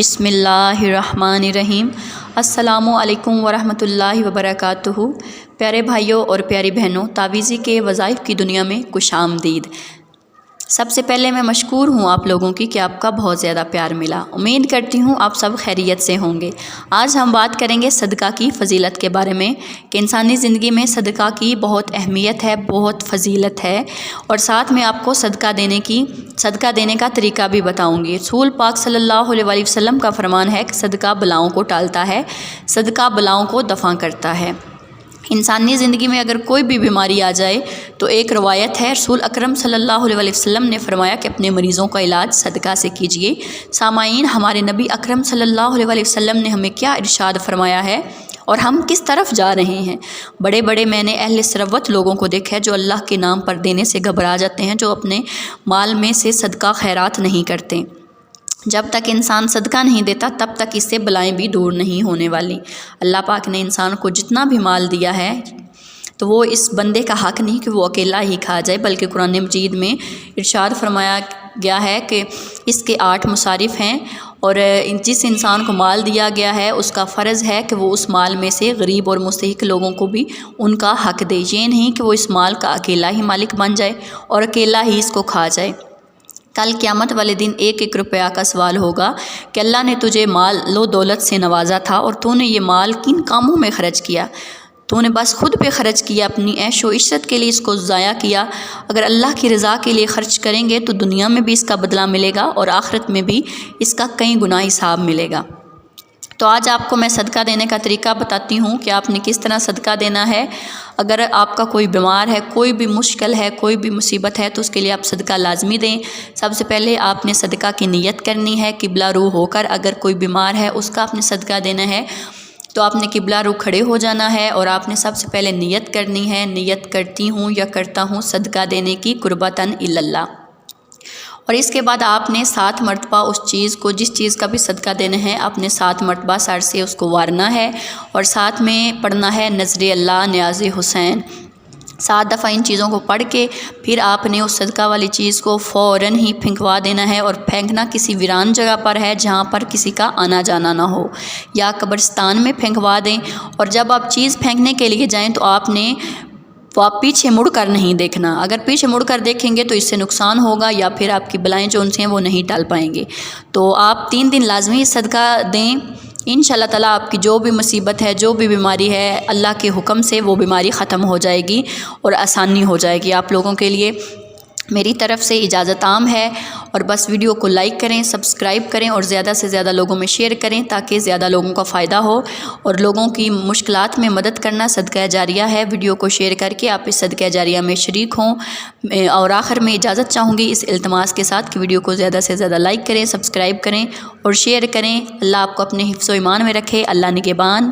بسم اللہ الرحمن الرحیم۔ السلام علیکم ورحمۃ اللہ وبرکاتہ۔ پیارے بھائیوں اور پیاری بہنوں، تعویذی کے وظائف کی دنیا میں خوش آمدید۔ سب سے پہلے میں مشکور ہوں آپ لوگوں کی کہ آپ کا بہت زیادہ پیار ملا۔ امید کرتی ہوں آپ سب خیریت سے ہوں گے۔ آج ہم بات کریں گے صدقہ کی فضیلت کے بارے میں کہ انسانی زندگی میں صدقہ کی بہت اہمیت ہے، بہت فضیلت ہے، اور ساتھ میں آپ کو صدقہ دینے کا طریقہ بھی بتاؤں گی۔ رسول پاک صلی اللہ علیہ وآلہ وسلم کا فرمان ہے کہ صدقہ بلاؤں کو ٹالتا ہے، صدقہ بلاؤں کو دفع کرتا ہے۔ انسانی زندگی میں اگر کوئی بھی بیماری آ جائے تو ایک روایت ہے، رسول اکرم صلی اللہ علیہ وآلہ وسلم نے فرمایا کہ اپنے مریضوں کا علاج صدقہ سے کیجیے۔ سامعین، ہمارے نبی اکرم صلی اللہ علیہ وآلہ وسلم نے ہمیں کیا ارشاد فرمایا ہے اور ہم کس طرف جا رہے ہیں؟ بڑے بڑے میں نے اہل ثروت لوگوں کو دیکھا ہے جو اللہ کے نام پر دینے سے گھبرا جاتے ہیں، جو اپنے مال میں سے صدقہ خیرات نہیں کرتے۔ جب تک انسان صدقہ نہیں دیتا تب تک اس سے بلائیں بھی دور نہیں ہونے والی۔ اللہ پاک نے انسان کو جتنا بھی مال دیا ہے تو وہ اس بندے کا حق نہیں کہ وہ اکیلا ہی کھا جائے، بلکہ قرآن مجید میں ارشاد فرمایا گیا ہے کہ اس کے 8 مصارف ہیں، اور جس انسان کو مال دیا گیا ہے اس کا فرض ہے کہ وہ اس مال میں سے غریب اور مستحق لوگوں کو بھی ان کا حق دے۔ یہ نہیں کہ وہ اس مال کا اکیلا ہی مالک بن جائے اور اکیلا ہی اس کو کھا جائے۔ کل قیامت والے دن 1 روپیہ کا سوال ہوگا کہ اللہ نے تجھے مال و دولت سے نوازا تھا اور تو نے یہ مال کن کاموں میں خرچ کیا؟ تو نے بس خود پہ خرچ کیا، اپنی عیش و عشرت کے لیے اس کو ضائع کیا۔ اگر اللہ کی رضا کے لیے خرچ کریں گے تو دنیا میں بھی اس کا بدلہ ملے گا اور آخرت میں بھی اس کا کئی گنا حساب ملے گا۔ تو آج آپ کو میں صدقہ دینے کا طریقہ بتاتی ہوں کہ آپ نے کس طرح صدقہ دینا ہے۔ اگر آپ کا کوئی بیمار ہے، کوئی بھی مشکل ہے، کوئی بھی مصیبت ہے تو اس کے لیے آپ صدقہ لازمی دیں۔ سب سے پہلے آپ نے صدقہ کی نیت کرنی ہے، قبلہ رو ہو کر۔ اگر کوئی بیمار ہے اس کا آپ نے صدقہ دینا ہے تو آپ نے قبلہ رو کھڑے ہو جانا ہے اور آپ نے سب سے پہلے نیت کرنی ہے، نیت کرتی ہوں یا کرتا ہوں صدقہ دینے کی قربتاً اللہ۔ اور اس کے بعد آپ نے 7 مرتبہ اس چیز کو، جس چیز کا بھی صدقہ دینا ہے، آپ نے 7 مرتبہ سر سے اس کو وارنا ہے اور ساتھ میں پڑھنا ہے نظر اللہ نیاز حسین۔ 7 دفعہ ان چیزوں کو پڑھ کے پھر آپ نے اس صدقہ والی چیز کو فوراً ہی پھینکوا دینا ہے، اور پھینکنا کسی ویران جگہ پر ہے جہاں پر کسی کا آنا جانا نہ ہو، یا قبرستان میں پھینکوا دیں۔ اور جب آپ چیز پھینکنے کے لیے جائیں تو آپ نے پیچھے مڑ کر نہیں دیکھنا۔ اگر پیچھے مڑ کر دیکھیں گے تو اس سے نقصان ہوگا یا پھر آپ کی بلائیں جو ان سے ہیں وہ نہیں ٹال پائیں گے۔ تو آپ 3 دن لازمی صدقہ دیں، انشاءاللہ تعالیٰ آپ کی جو بھی مصیبت ہے، جو بھی بیماری ہے، اللہ کے حکم سے وہ بیماری ختم ہو جائے گی اور آسانی ہو جائے گی آپ لوگوں کے لیے۔ میری طرف سے اجازت عام ہے، اور بس ویڈیو کو لائک کریں، سبسکرائب کریں اور زیادہ سے زیادہ لوگوں میں شیئر کریں تاکہ زیادہ لوگوں کا فائدہ ہو، اور لوگوں کی مشکلات میں مدد کرنا صدقہ جاریہ ہے۔ ویڈیو کو شیئر کر کے آپ اس صدقہ جاریہ میں شریک ہوں۔ اور آخر میں اجازت چاہوں گی اس التماس کے ساتھ کہ ویڈیو کو زیادہ سے زیادہ لائک کریں، سبسکرائب کریں اور شیئر کریں۔ اللہ آپ کو اپنے حفظ و ایمان میں رکھے۔ اللہ نگہبان۔